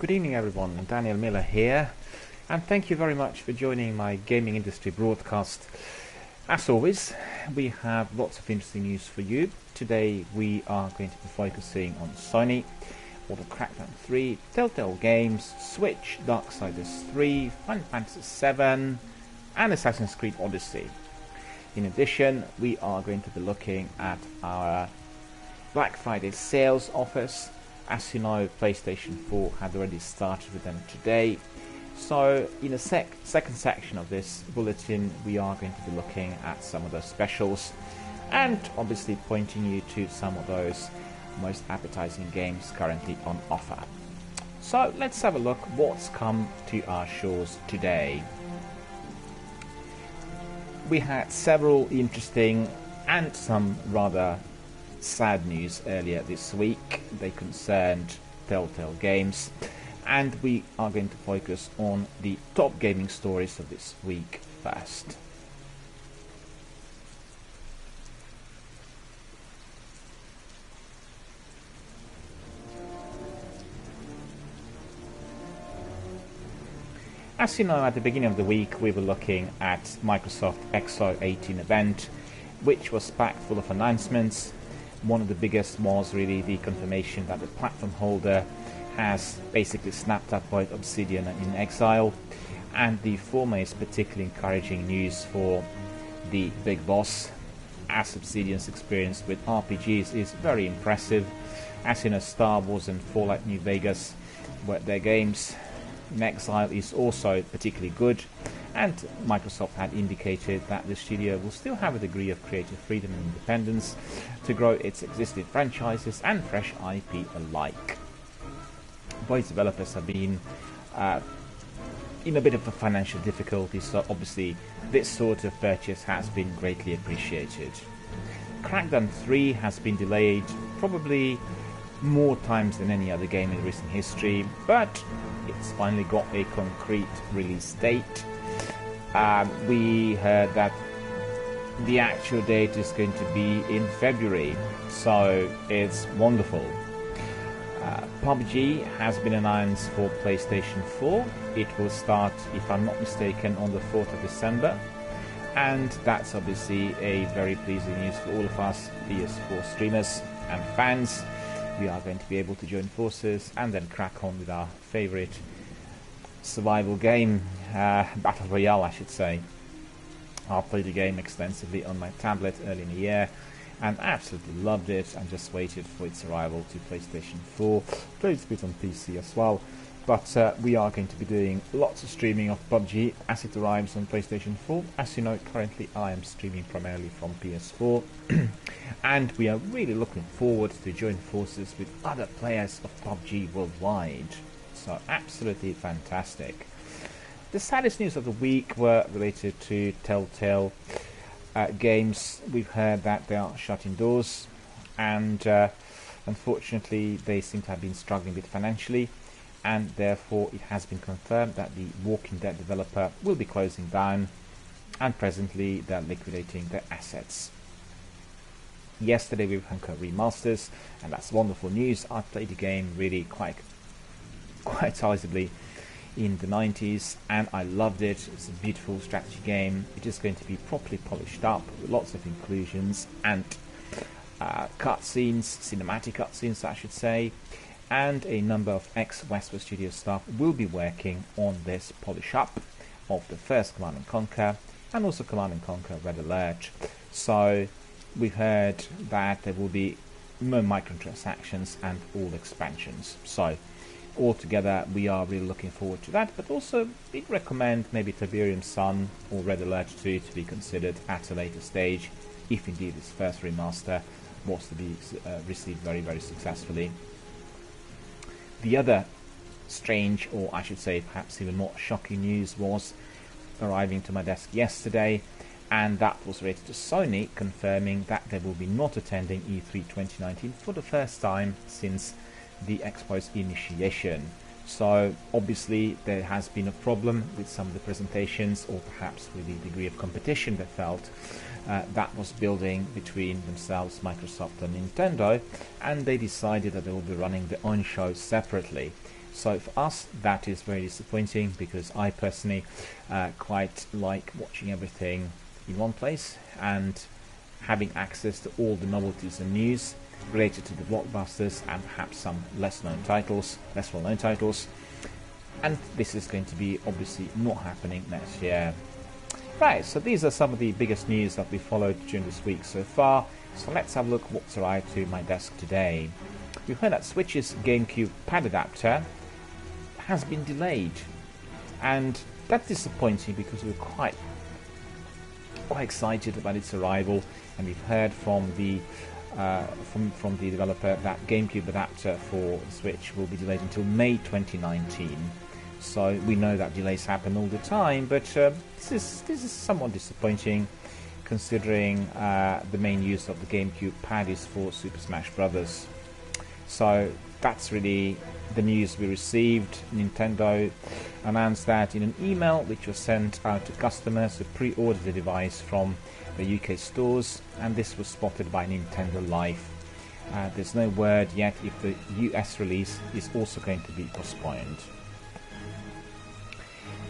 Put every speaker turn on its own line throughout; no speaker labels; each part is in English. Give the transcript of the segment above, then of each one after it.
Good evening everyone, Daniel Miller here, and thank you very much for joining my gaming industry broadcast. As always, we have lots of interesting news for you. Today we are going to be focusing on Sony, or the Crackdown 3, Telltale Games, Switch, Darksiders 3, Final Fantasy 7, and Assassin's Creed Odyssey. In addition, we are going to be looking at our Black Friday sales offers. As you know, PlayStation 4 had already started with them today. So in the second section of this bulletin, we are going to be looking at some of those specials and obviously pointing you to some of those most appetizing games currently on offer. So let's have a look what's come to our shores today. We had several interesting and some rather sad news earlier this week. They concerned Telltale Games, and we are going to focus on the top gaming stories of this week first. As you know, at the beginning of the week we were looking at Microsoft XO18 event, which was packed full of announcements. One of the biggest was really the confirmation that the platform holder has basically snapped up both Obsidian and In Exile, and the former is particularly encouraging news for the big boss, as Obsidian's experience with RPGs is very impressive. As you know, Star Wars and Fallout New Vegas were their games. In Exile is also particularly good, and Microsoft had indicated that the studio will still have a degree of creative freedom and independence to grow its existing franchises and fresh IP alike. Both developers have been in a bit of a financial difficulty, so obviously this sort of purchase has been greatly appreciated. Crackdown 3 has been delayed probably more times than any other game in recent history, but it's finally got a concrete release date. We heard that the actual date is going to be in February, so it's wonderful. PUBG has been announced for PlayStation 4. It will start, if I'm not mistaken, on the 4th of December, and that's obviously a very pleasing news for all of us PS4 streamers and fans. We are going to be able to join forces and then crack on with our favourite survival game, Battle Royale I should say. I played the game extensively on my tablet early in the year and absolutely loved it, and just waited for its arrival to PlayStation 4. Played a bit on PC as well, but we are going to be doing lots of streaming of PUBG as it arrives on PlayStation 4. As you know, currently I am streaming primarily from PS4 and we are really looking forward to join forces with other players of PUBG worldwide. So absolutely fantastic. The saddest news of the week were related to Telltale Games. We've heard that they are shutting doors, and unfortunately they seem to have been struggling a bit financially, and therefore it has been confirmed that the Walking Dead developer will be closing down, and presently they're liquidating their assets. Yesterday we had remasters, and that's wonderful news. I played the game really quite sizably in the 90s, and I loved it. It's a beautiful strategy game. It is going to be properly polished up with lots of inclusions and cutscenes, cinematic cutscenes I should say, and a number of ex-Westwood Studios staff will be working on this polish up of the first Command & Conquer, and also Command & Conquer Red Alert. So we've heard that there will be no microtransactions and all expansions. So altogether we are really looking forward to that, but also we'd recommend maybe Tiberium Sun or Red Alert 2 to be considered at a later stage, if indeed this first remaster was to be received very, very successfully. The other strange, or I should say perhaps even more shocking news was arriving to my desk yesterday, and that was related to Sony confirming that they will be not attending E3 2019 for the first time since the Expo's initiation. So obviously there has been a problem with some of the presentations, or perhaps with the degree of competition they felt that was building between themselves, Microsoft and Nintendo, and they decided that they will be running their own shows separately. So for us, that is very disappointing, because I personally quite like watching everything in one place and having access to all the novelties and news related to the blockbusters and perhaps some less well-known titles. And this is going to be obviously not happening next year. Right, so these are some of the biggest news that we followed during this week so far. So let's have a look what's arrived to my desk today. We've heard that Switch's GameCube pad adapter has been delayed, and that's disappointing because we're quite excited about its arrival, and we've heard from the developer that GameCube adapter for the Switch will be delayed until May 2019. So we know that delays happen all the time, but this is somewhat disappointing, considering the main use of the GameCube pad is for Super Smash Bros. So that's really the news we received. Nintendo announced that in an email which was sent out to customers who pre-ordered the device from the UK stores, and this was spotted by Nintendo Life. There's no word yet if the US release is also going to be postponed.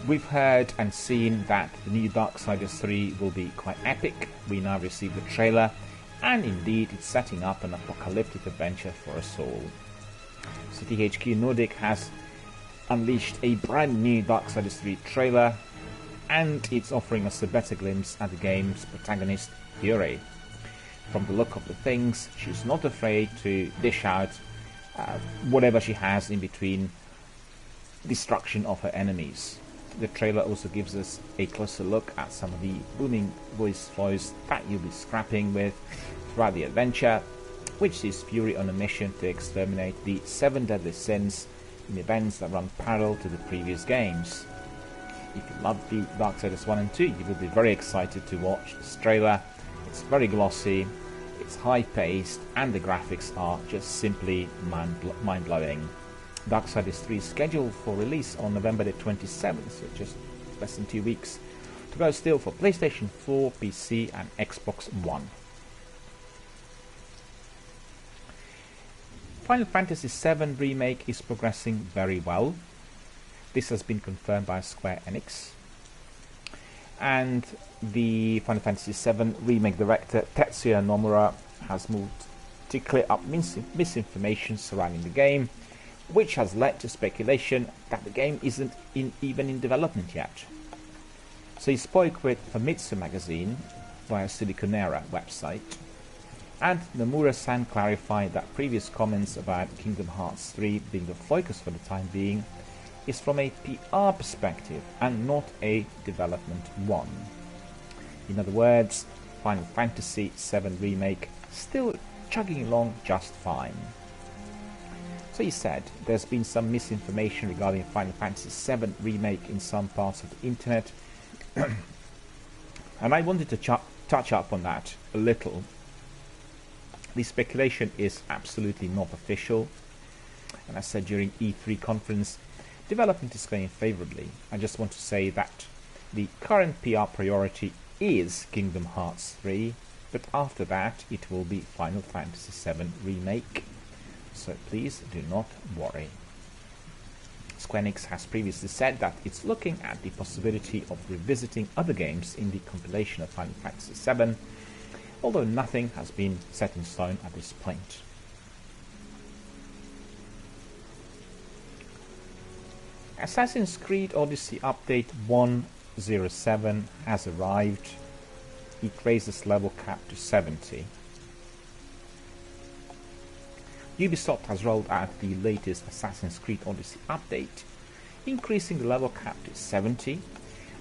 We've heard and seen that the new Darksiders 3 will be quite epic. We now received the trailer, and indeed it's setting up an apocalyptic adventure for us all. So THQ Nordic has unleashed a brand new Darksiders 3 trailer, and it's offering us a better glimpse at the game's protagonist, Yuri. From the look of the things, she's not afraid to dish out whatever she has in between destruction of her enemies. The trailer also gives us a closer look at some of the booming voice flows that you'll be scrapping with throughout the adventure, which sees Fury on a mission to exterminate the 7 deadly sins in events that run parallel to the previous games. If you love the Darksiders 1 and 2, you will be very excited to watch this trailer. It's very glossy, it's high-paced, and the graphics are just simply mind-blowing. Darksiders 3 is scheduled for release on November the 27th, so just less than 2 weeks, to go still for PlayStation 4, PC and Xbox One. Final Fantasy VII Remake is progressing very well. This has been confirmed by Square Enix. And the Final Fantasy VII Remake director Tetsuya Nomura has moved to clear up misinformation surrounding the game, which has led to speculation that the game isn't even in development yet. So he spoke with Famitsu magazine via Siliconera website, and Nomura-san clarified that previous comments about Kingdom Hearts 3 being the focus for the time being is from a PR perspective and not a development one. In other words, Final Fantasy VII Remake still chugging along just fine. So he said there's been some misinformation regarding Final Fantasy VII Remake in some parts of the internet, and I wanted to touch up on that a little. The speculation is absolutely not official, and as said during E3 conference, development is going favourably. I just want to say that the current PR priority is Kingdom Hearts 3, but after that it will be Final Fantasy VII Remake. So please do not worry. Square Enix has previously said that it's looking at the possibility of revisiting other games in the compilation of Final Fantasy VII, although nothing has been set in stone at this point. Assassin's Creed Odyssey Update 107 has arrived. It raises level cap to 70. Ubisoft has rolled out the latest Assassin's Creed Odyssey update, increasing the level cap to 70,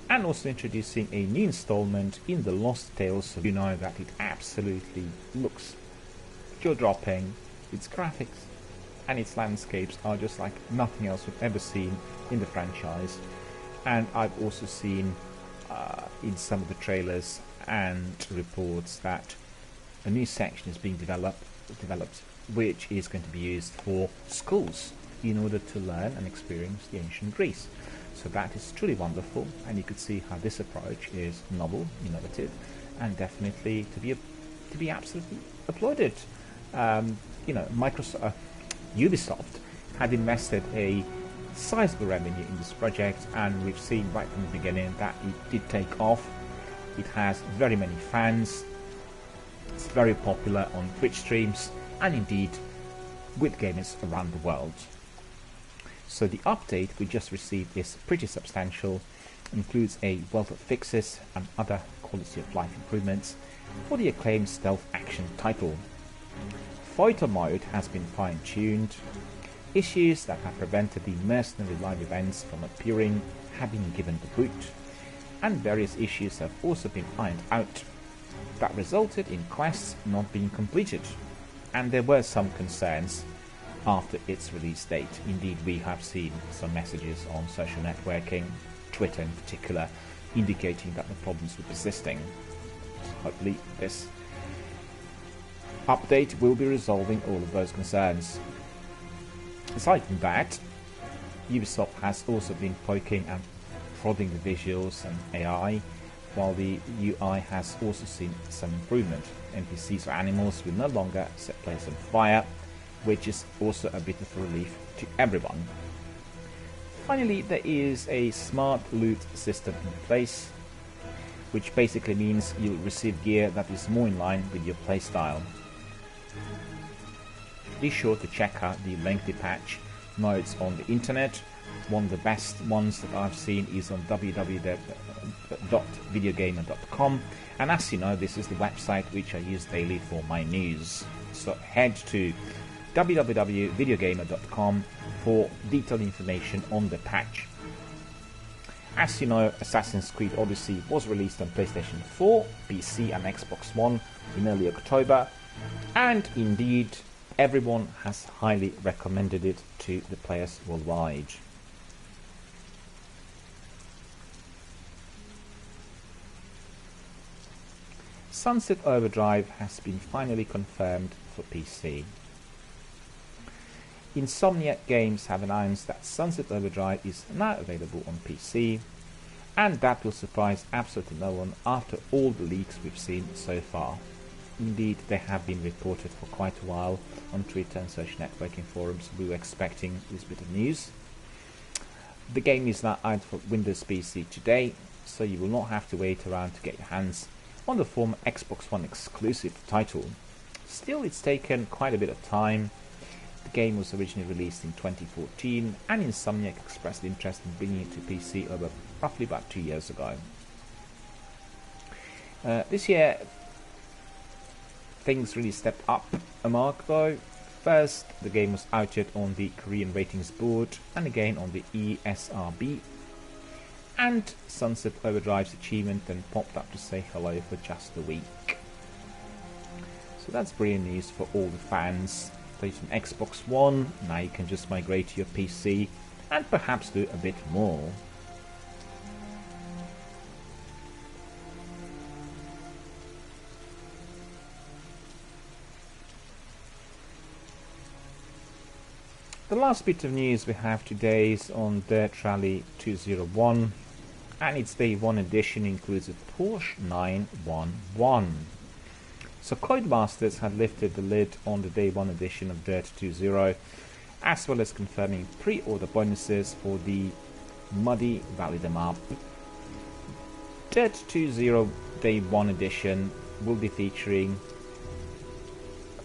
and also introducing a new installment in the Lost Tales, so you know that it absolutely looks jaw-dropping. Its graphics and its landscapes are just like nothing else we've ever seen in the franchise. And I've also seen in some of the trailers and reports that a new section is being developed which is going to be used for schools in order to learn and experience the ancient Greece. So that is truly wonderful, and you could see how this approach is novel, innovative, and definitely to be absolutely applauded. Ubisoft had invested a sizable revenue in this project, and we've seen right from the beginning that it did take off. It has very many fans, it's very popular on Twitch streams and indeed with gamers around the world. So the update we just received is pretty substantial, includes a wealth of fixes and other quality of life improvements for the acclaimed stealth action title. Fighter mode has been fine-tuned, issues that have prevented the mercenary live events from appearing have been given the boot, and various issues have also been ironed out that resulted in quests not being completed, and there were some concerns after its release date. Indeed, we have seen some messages on social networking, Twitter in particular, indicating that the problems were persisting. Hopefully this update will be resolving all of those concerns. Aside from that, Ubisoft has also been poking and prodding the visuals and AI, while the UI has also seen some improvement. NPCs or animals will no longer set players on fire, which is also a bit of a relief to everyone. Finally, there is a smart loot system in place, which basically means you'll receive gear that is more in line with your playstyle. Be sure to check out the lengthy patch notes on the internet. One of the best ones that I've seen is on www.videogamer.com, and as you know, this is the website which I use daily for my news. So head to www.videogamer.com for detailed information on the patch. As you know, Assassin's Creed Odyssey was released on PlayStation 4, PC and Xbox One in early October, and indeed everyone has highly recommended it to the players worldwide. Sunset Overdrive has been finally confirmed for PC. Insomniac Games have announced that Sunset Overdrive is now available on PC, and that will surprise absolutely no one after all the leaks we've seen so far. Indeed, they have been reported for quite a while on Twitter and social networking forums. We were expecting this bit of news. The game is now out for Windows PC today, so you will not have to wait around to get your hands on the former Xbox One exclusive title. Still, it's taken quite a bit of time. The game was originally released in 2014, and Insomniac expressed interest in bringing it to PC over roughly about 2 years ago. This year, things really stepped up a mark though. First, the game was outed on the Korean ratings board and again on the ESRB. And Sunset Overdrive's achievement then popped up to say hello for just a week. So that's brilliant news for all the fans. Played on Xbox One, now you can just migrate to your PC and perhaps do a bit more. The last bit of news we have today is on Dirt Rally 201, and its Day 1 edition includes a Porsche 911. So Codemasters had lifted the lid on the Day 1 edition of Dirt 2.0, as well as confirming pre-order bonuses for the Muddy Valley them up. Dirt 2.0 Day 1 edition will be featuring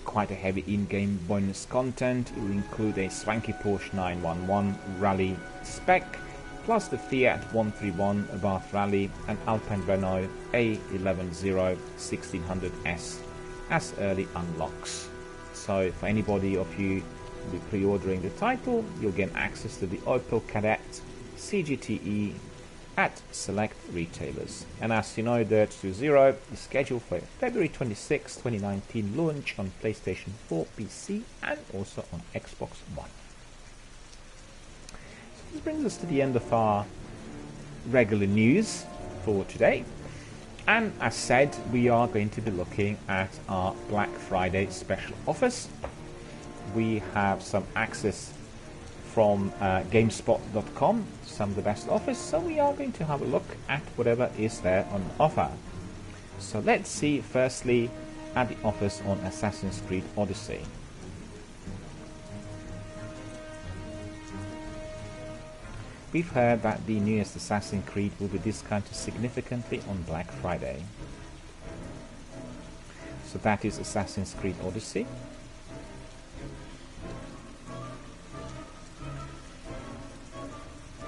quite a heavy in-game bonus content. It will include a swanky Porsche 911 Rally spec, plus the Fiat 131 Abarth Rally and Alpine Renault A110 1600S as early unlocks. So for anybody of you who will be pre-ordering the title, you'll gain access to the Opel Kadett CGTE at select retailers. And as you know, Dirt 2.0 is scheduled for a February 26, 2019 launch on PlayStation 4, PC and also on Xbox One. So this brings us to the end of our regular news for today. And as said, we are going to be looking at our Black Friday special offers. We have some access from GameSpot.com, some of the best offers, so we are going to have a look at whatever is there on offer. So let's see firstly at the offers on Assassin's Creed Odyssey. We've heard that the newest Assassin's Creed will be discounted significantly on Black Friday. So that is Assassin's Creed Odyssey.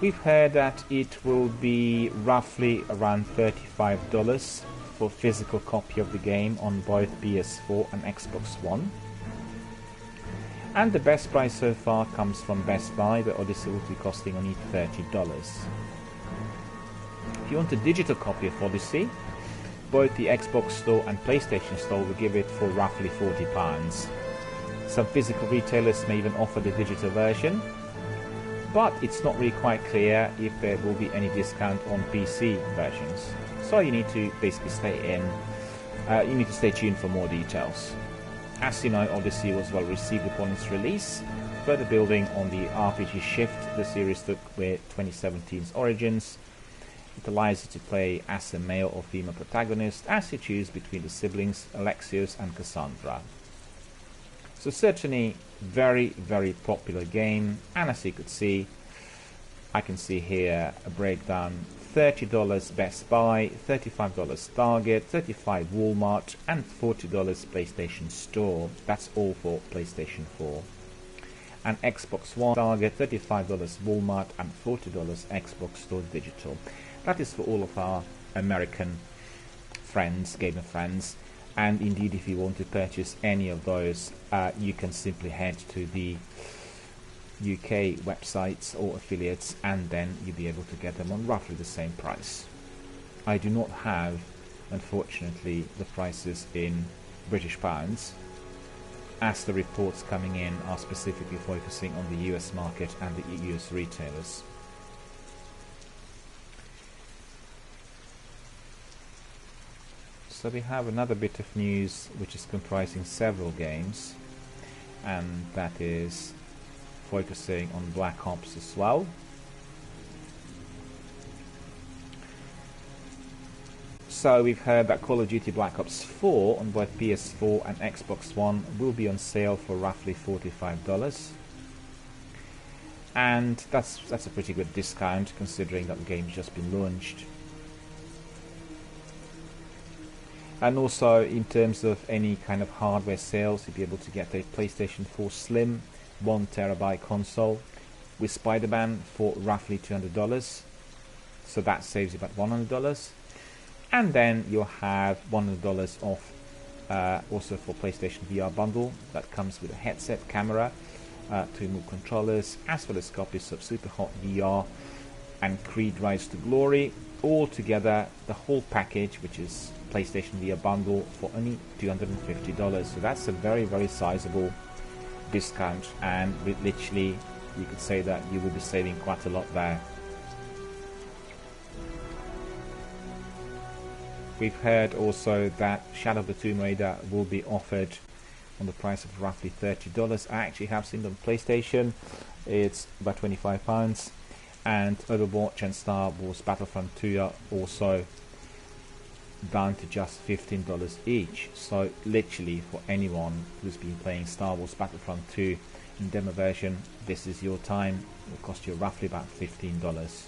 We've heard that it will be roughly around $35 for physical copy of the game on both PS4 and Xbox One. And the best price so far comes from Best Buy, where Odyssey will be costing only $30. If you want a digital copy of Odyssey, both the Xbox Store and PlayStation Store will give it for roughly £40. Some physical retailers may even offer the digital version, but it's not really quite clear if there will be any discount on PC versions. So you need to basically stay tuned for more details. As you know, Odyssey was well received upon its release, further building on the RPG shift the series took with 2017's Origins. It allows you to play as a male or female protagonist as you choose between the siblings Alexios and Cassandra. So certainly very, very popular game, and as you could see, I can see here a breakdown: $30 Best Buy, $35 Target, $35 Walmart, and $40 PlayStation Store. That's all for PlayStation 4. And Xbox One, Target, $35 Walmart, and $40 Xbox Store Digital. That is for all of our American friends, gamer friends. And indeed, if you want to purchase any of those, you can simply head to the UK websites or affiliates, and then you'll be able to get them on roughly the same price. I do not have, unfortunately, the prices in British pounds, as the reports coming in are specifically focusing on the US market and the US retailers. So we have another bit of news which is comprising several games, and that is focusing on Black Ops as well. So we've heard that Call of Duty Black Ops 4 on both PS4 and Xbox One will be on sale for roughly $45. And that's a pretty good discount considering that the game's just been launched. And also in terms of any kind of hardware sales, you'll be able to get a PlayStation 4 Slim 1TB console with Spider-Man for roughly $200. So that saves you about $100. And then you'll have $100 off also for PlayStation VR bundle that comes with a headset, camera, 2 remote controllers, as well as copies of Superhot VR and Creed Rise to Glory. All together, the whole package, which is PlayStation VR bundle, for only $250. So that's a very, very sizable discount, and literally you could say that you will be saving quite a lot there. We've heard also that Shadow of the Tomb Raider will be offered on the price of roughly $30. I actually have seen it on PlayStation, it's about £25, and Overwatch and Star Wars Battlefront 2 are also down to just $15 each. So literally for anyone who's been playing Star Wars Battlefront 2 in demo version, this is your time. It will cost you roughly about $15.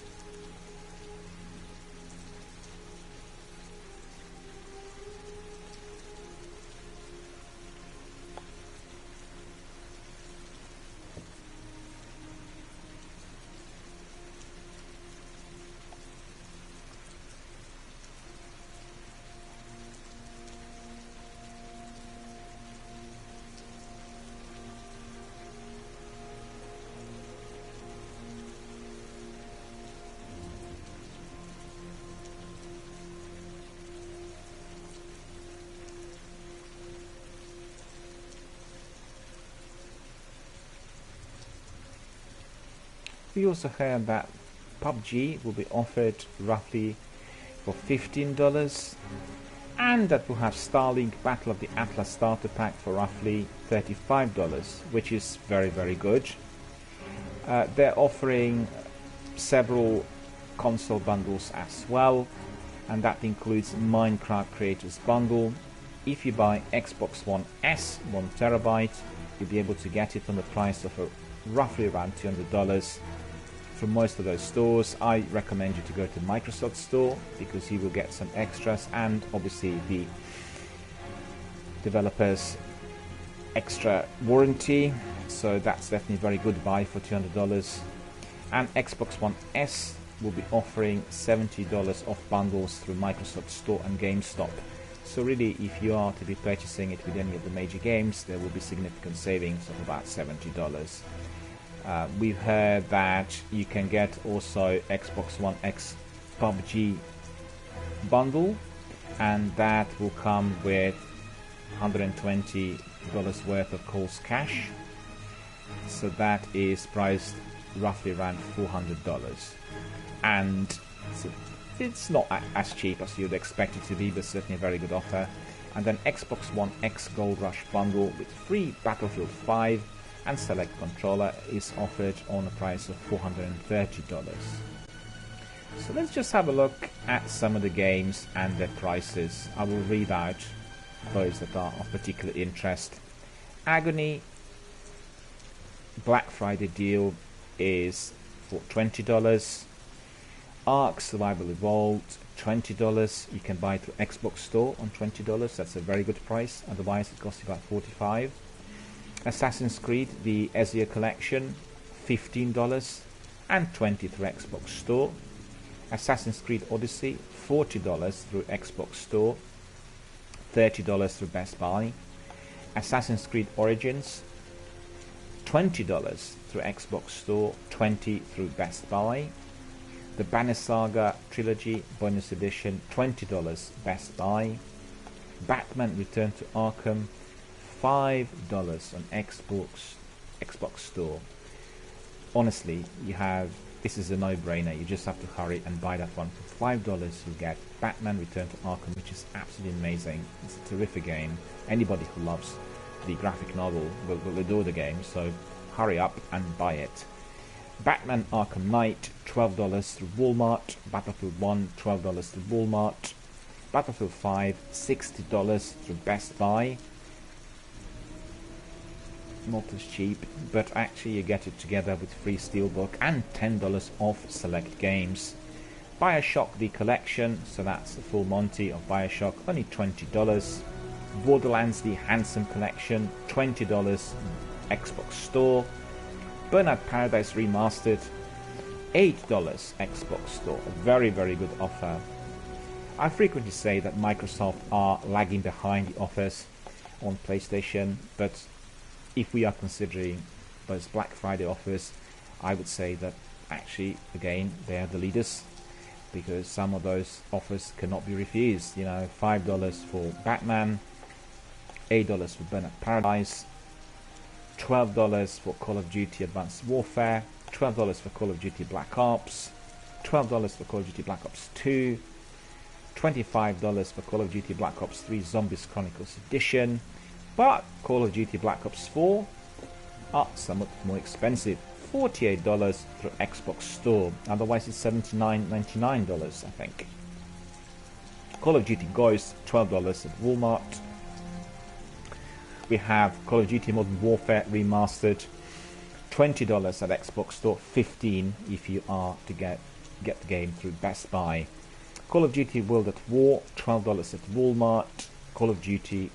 We also heard that PUBG will be offered roughly for $15, and that will have Starlink Battle of the Atlas starter pack for roughly $35, which is very, very good. They're offering several console bundles as well, and that includes Minecraft Creators Bundle. If you buy Xbox One S 1TB, you'll be able to get it on the price of roughly around $200. from most of those stores. I recommend you to go to Microsoft Store because you will get some extras, and obviously the developers extra warranty, so that's definitely a very good buy for $200. And Xbox One S will be offering $70 off bundles through Microsoft Store and GameStop. So really, if you are to be purchasing it with any of the major games, there will be significant savings of about $70. We've heard that you can get also Xbox One X PUBG bundle, and that will come with $120 worth of calls cash. So that is priced roughly around $400. And it's not as cheap as you'd expect it to be, but certainly a very good offer. And then Xbox One X Gold Rush bundle with free Battlefield 5 and select controller is offered on a price of $430. So let's just have a look at some of the games and their prices. I will read out those that are of particular interest. Agony Black Friday deal is for $20. Ark Survival Evolved, $20. You can buy it through Xbox Store on $20. That's a very good price. Otherwise, it costs you about $45. Assassin's Creed, the Ezio Collection, $15 and $20 through Xbox Store. Assassin's Creed Odyssey, $40 through Xbox Store, $30 through Best Buy. Assassin's Creed Origins, $20 through Xbox Store, $20 through Best Buy. The Banner Saga Trilogy Bonus Edition, $20 Best Buy. Batman Return to Arkham, $5 on Xbox Store. Honestly, this is a no-brainer. You just have to hurry and buy that one. For $5 you get Batman Return to Arkham, which is absolutely amazing. It's a terrific game. Anybody who loves the graphic novel will adore the game, so hurry up and buy it. Batman Arkham Knight, $12 through Walmart. Battlefield 1, $12 through Walmart. Battlefield 5, $60 through Best Buy. Not as cheap, but actually you get it together with free steelbook and $10 off select games. Bioshock the Collection, so that's the full Monty of Bioshock, only $20. Borderlands the Handsome Collection, $20 Xbox Store. Burnout Paradise Remastered, $8 Xbox Store. A very, very good offer. I frequently say that Microsoft are lagging behind the offers on PlayStation, but if we are considering those Black Friday offers, I would say that actually, again, they are the leaders, because some of those offers cannot be refused. You know, $5 for Batman, $8 for Burnout Paradise, $12 for Call of Duty Advanced Warfare, $12 for Call of Duty Black Ops, $12 for Call of Duty Black Ops 2, $25 for Call of Duty Black Ops 3 Zombies Chronicles Edition. But Call of Duty Black Ops 4 are somewhat more expensive, $48 through Xbox Store. Otherwise it's $79.99, I think. Call of Duty Ghosts, $12 at Walmart. We have Call of Duty Modern Warfare Remastered, $20 at Xbox Store, $15 if you are to get the game through Best Buy. Call of Duty World at War, $12 at Walmart. Call of Duty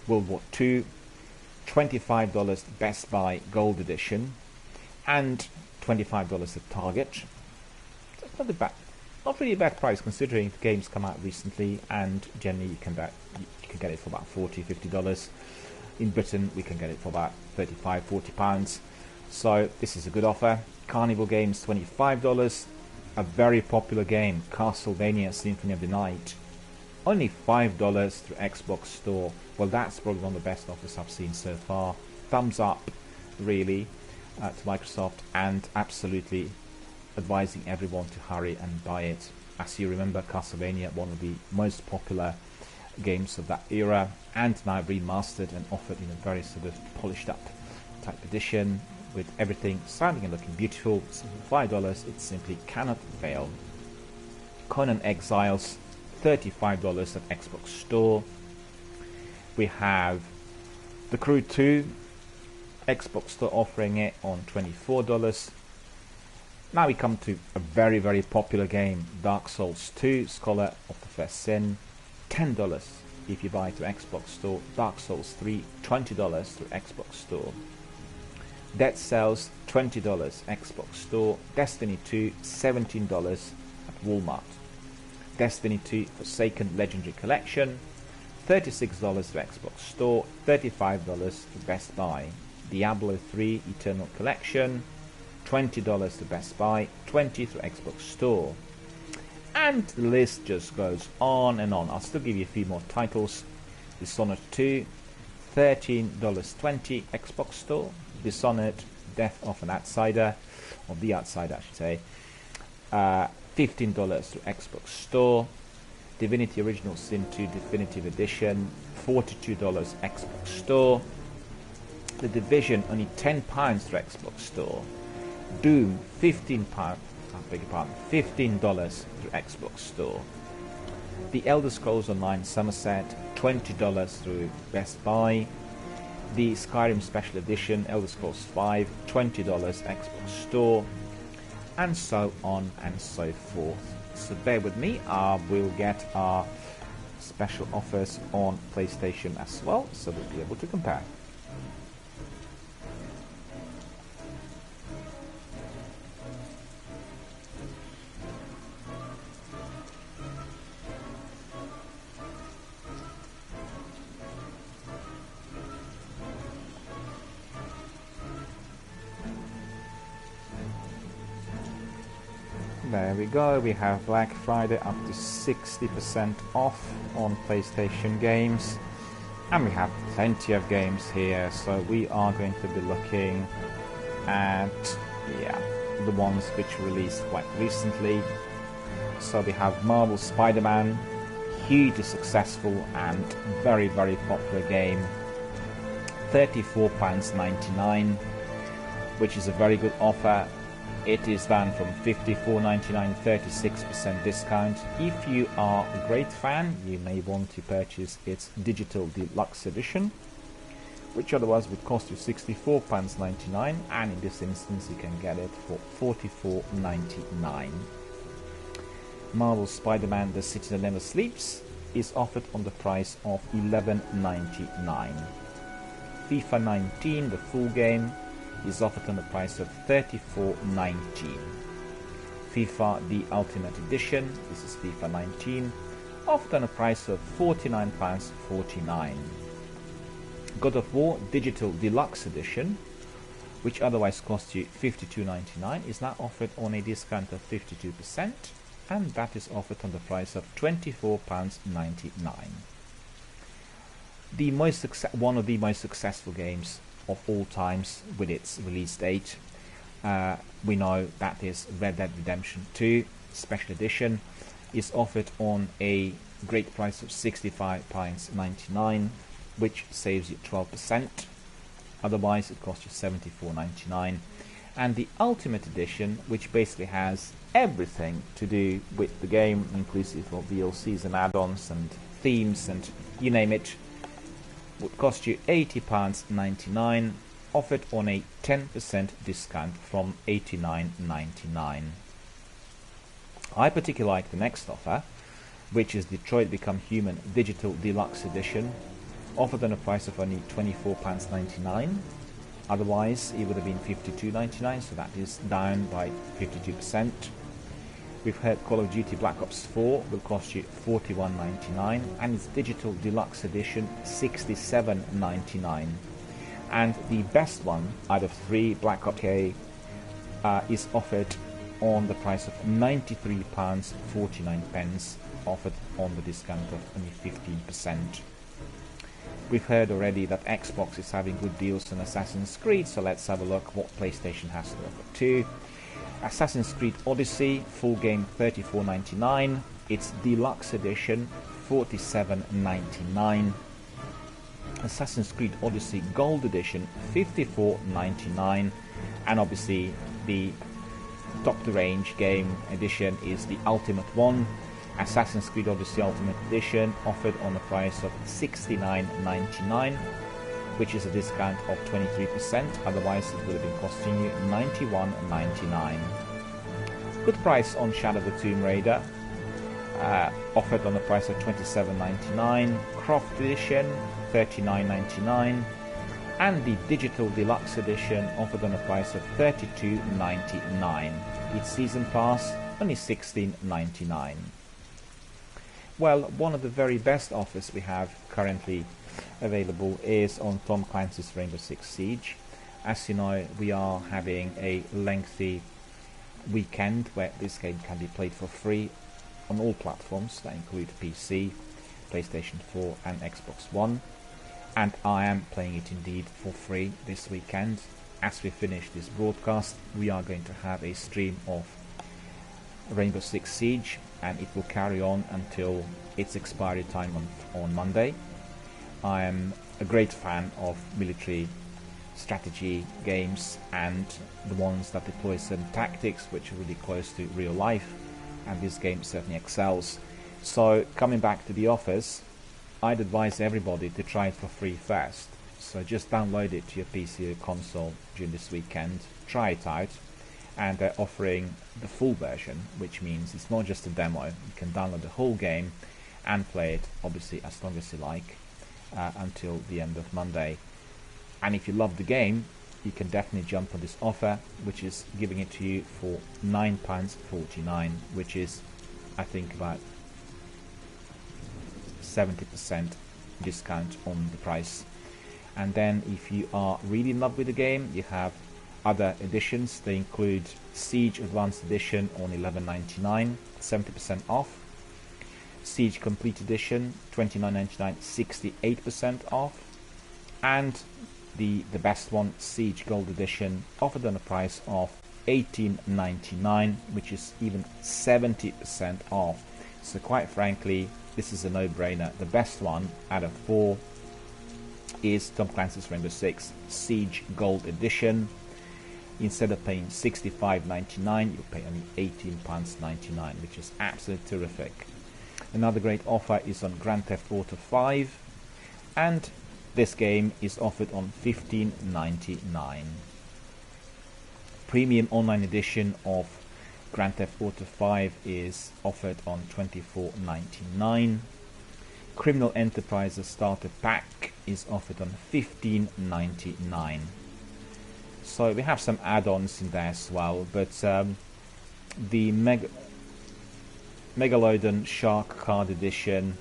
World War II, $25 Best Buy Gold Edition, and $25 at Target. That's not really a bad price considering the games come out recently, and generally you can get it for about $40–50. In Britain we can get it for about £35–40. So this is a good offer. Carnival Games, $25. A very popular game, Castlevania Symphony of the Night, only $5 through Xbox Store. Well, that's probably one of the best offers I've seen so far. Thumbs up, really, to Microsoft, and absolutely advising everyone to hurry and buy it. As you remember, Castlevania, one of the most popular games of that era, and now remastered and offered in a very sort of polished up type edition, with everything sounding and looking beautiful. So for $5 it simply cannot fail. Conan Exiles, $35 at Xbox Store. We have The Crew 2, Xbox Store offering it on $24. Now we come to a very, very popular game, Dark Souls 2, Scholar of the First Sin, $10 if you buy it through Xbox Store. Dark Souls 3, $20 through Xbox Store. Dead Cells, $20 Xbox Store. Destiny 2, $17 at Walmart. Destiny 2 Forsaken Legendary Collection, $36 through Xbox Store, $35 through Best Buy. Diablo 3 Eternal Collection, $20 to Best Buy, $20 through Xbox Store. And the list just goes on and on. I'll still give you a few more titles. Dishonored 2, $13.20 Xbox Store. Dishonored Death of an Outsider, or The Outsider I should say, $15 through Xbox Store. Divinity Original Sin 2 Definitive Edition, $42 Xbox Store. The Division, only £10 through Xbox Store. Doom, $15 through Xbox Store. The Elder Scrolls Online Somerset, $20 through Best Buy. The Skyrim Special Edition, Elder Scrolls 5, $20 Xbox Store, and so on and so forth. So bear with me, we'll get our special offers on PlayStation as well, so we'll be able to compare. There we go, we have Black Friday up to 60% off on PlayStation games, and we have plenty of games here, so we are going to be looking at the ones which released quite recently. So we have Marvel Spider-Man, hugely successful and very, very popular game, £34.99, which is a very good offer. It is done from $54.99, 36% discount. If you are a great fan, you may want to purchase its digital deluxe edition, which otherwise would cost you £64.99, and in this instance you can get it for $44.99. Marvel Spider-Man The City That Never Sleeps is offered on the price of $11.99. FIFA 19, the full game, is offered on the price of $34.19. FIFA The Ultimate Edition, this is FIFA 19, offered on a price of £49.49. God of War Digital Deluxe Edition, which otherwise costs you $52.99, is now offered on a discount of 52%, and that is offered on the price of £24.99. One of the most successful games of all times with its release date, we know that is Red Dead Redemption 2 Special Edition, is offered on a great price of £65.99, which saves you 12%, otherwise it costs you $74.99. And the Ultimate Edition, which basically has everything to do with the game, inclusive of DLCs and add-ons and themes and you name it, would cost you £80.99, offered on a 10% discount from $89.99. I particularly like the next offer, which is Detroit Become Human Digital Deluxe Edition, offered on a price of only £24.99. Otherwise it would have been $52.99, so that is down by 52%. We've heard Call of Duty Black Ops 4 will cost you $41.99, and its Digital Deluxe Edition $67.99. And the best one out of three, Black Ops K, is offered on the price of £93.49, offered on the discount of only 15%. We've heard already that Xbox is having good deals on Assassin's Creed, so let's have a look what PlayStation has to offer too. Assassin's Creed Odyssey, full game $34.99, its Deluxe Edition $47.99, Assassin's Creed Odyssey Gold Edition $54.99, and obviously the top of the range game edition is the Ultimate one, Assassin's Creed Odyssey Ultimate Edition, offered on the price of $69.99, which is a discount of 23%, otherwise it would have been costing you $91.99. Good price on Shadow of the Tomb Raider, offered on the price of $27.99, Croft Edition $39.99, and the Digital Deluxe Edition offered on a price of $32.99. Its Season Pass only $16.99. Well, one of the very best offers we have currently available is on Tom Clancy's Rainbow Six Siege. As you know, we are having a lengthy weekend where this game can be played for free on all platforms that include PC, PlayStation 4 and Xbox One. And I am playing it indeed for free this weekend. As we finish this broadcast, we are going to have a stream of Rainbow Six Siege, and it will carry on until its expiry time on Monday. I am a great fan of military strategy games and the ones that deploy certain tactics which are really close to real life, and this game certainly excels. So coming back to the offers, I'd advise everybody to try it for free first. So just download it to your PC or console during this weekend, try it out, and they're offering the full version, which means it's not just a demo. You can download the whole game and play it, obviously, as long as you like, until the end of Monday. And if you love the game, you can definitely jump on this offer, which is giving it to you for £9.49, which is, I think, about 70% discount on the price. And then if you are really in love with the game, you have other editions. They include Siege Advanced Edition on $11.99, 70% off. Siege Complete Edition, $29.99, 68% off. And the best one, Siege Gold Edition, offered on a price of $18.99, which is even 70% off. So quite frankly, this is a no-brainer. The best one out of 4 is Tom Clancy's Rainbow Six Siege Gold Edition. Instead of paying $65.99, you pay only £18.99, which is absolutely terrific. Another great offer is on Grand Theft Auto 5, and this game is offered on $15.99. Premium Online Edition of Grand Theft Auto 5 is offered on $24.99. Criminal Enterprises Starter Pack is offered on $15.99. So we have some add-ons in there as well, but the Megalodon Shark Card Edition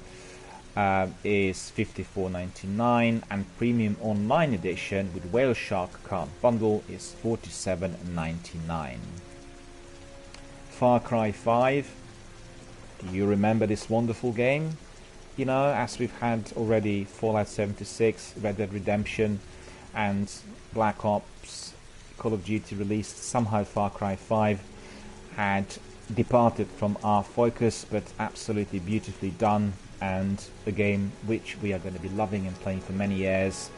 is $54.99, and Premium Online Edition with Whale Shark Card Bundle is $47.99. Far Cry 5, do you remember this wonderful game? You know, as we've had already Fallout 76, Red Dead Redemption and Black Ops, Call of Duty released, somehow Far Cry 5 had departed from our focus, but absolutely beautifully done, and a game which we are going to be loving and playing for many years.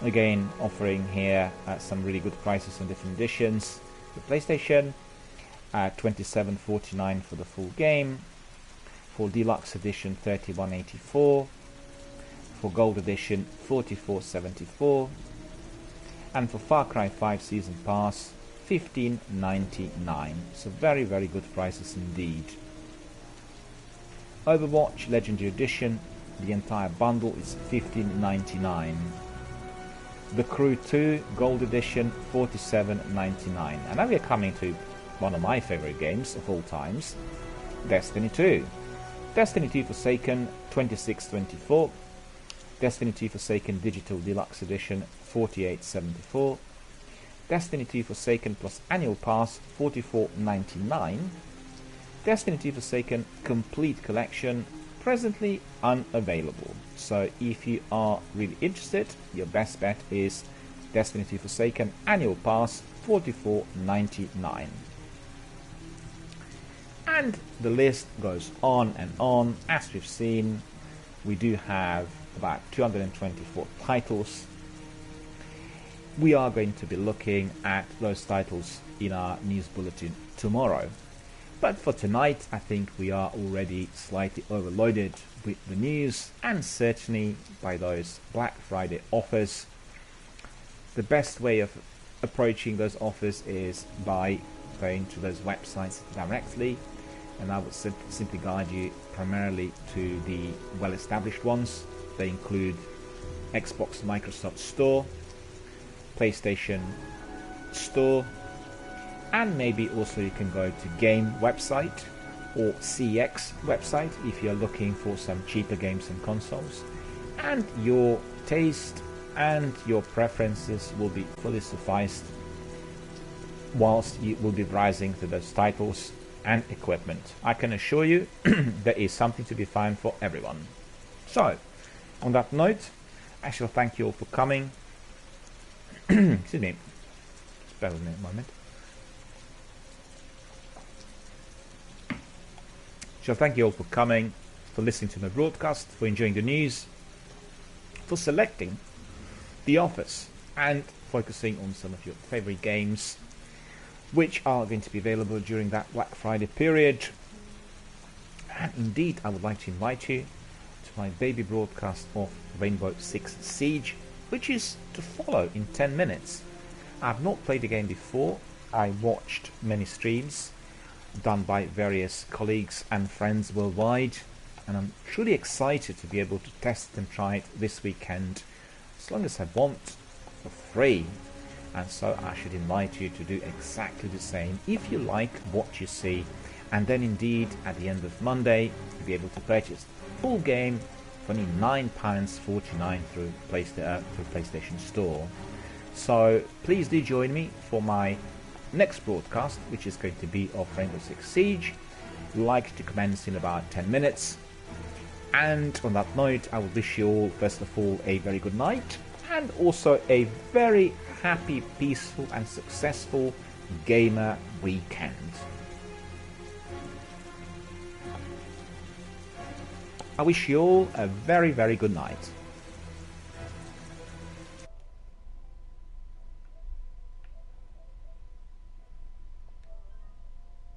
Again, offering here some really good prices on different editions. The PlayStation, $27.49 for the full game. For Deluxe Edition, $31.84. For Gold Edition, $44.74. And for Far Cry 5 Season Pass, $15.99. So very, very good prices indeed. Overwatch Legendary Edition, the entire bundle is $15.99. The Crew 2 Gold Edition, $47.99. And now we are coming to one of my favorite games of all times, Destiny 2. Destiny 2 Forsaken, $26.24. Destiny 2 Forsaken Digital Deluxe Edition, $48.74. Destiny 2 Forsaken plus Annual Pass, $44.99. Destiny 2 Forsaken Complete Collection, presently unavailable. So if you are really interested, your best bet is Destiny 2 Forsaken Annual Pass, $44.99. And the list goes on and on. As we've seen, we do have about 224 titles. We are going to be looking at those titles in our news bulletin tomorrow. But for tonight, I think we are already slightly overloaded with the news, and certainly by those Black Friday offers. The best way of approaching those offers is by going to those websites directly, and I would simply guide you primarily to the well-established ones. They include Xbox Microsoft Store, PlayStation Store, and maybe also you can go to Game website or CX website if you're looking for some cheaper games and consoles, and your taste and your preferences will be fully sufficed whilst you will be browsing through those titles and equipment. I can assure you there is something to be found for everyone. So, on that note, I shall thank you all for coming. Excuse me, just bear with me a moment. So thank you all for coming, for listening to my broadcast, for enjoying the news, for selecting the offers, and focusing on some of your favorite games which are going to be available during that Black Friday period. And indeed, I would like to invite you to my baby broadcast of Rainbow Six Siege, which is to follow in 10 minutes. I've not played the game before. I watched many streams done by various colleagues and friends worldwide, and I'm truly excited to be able to test and try it this weekend, as long as I want, for free. And so I should invite you to do exactly the same if you like what you see, and then indeed at the end of Monday you'll be able to purchase the full game for only £9.49 through PlayStation Store. So please do join me for my next broadcast, which is going to be of Rainbow Six Siege, like to commence in about 10 minutes. And on that note, I will wish you all, first of all, a very good night, and also a very happy, peaceful and successful gamer weekend. I wish you all a very, very good night.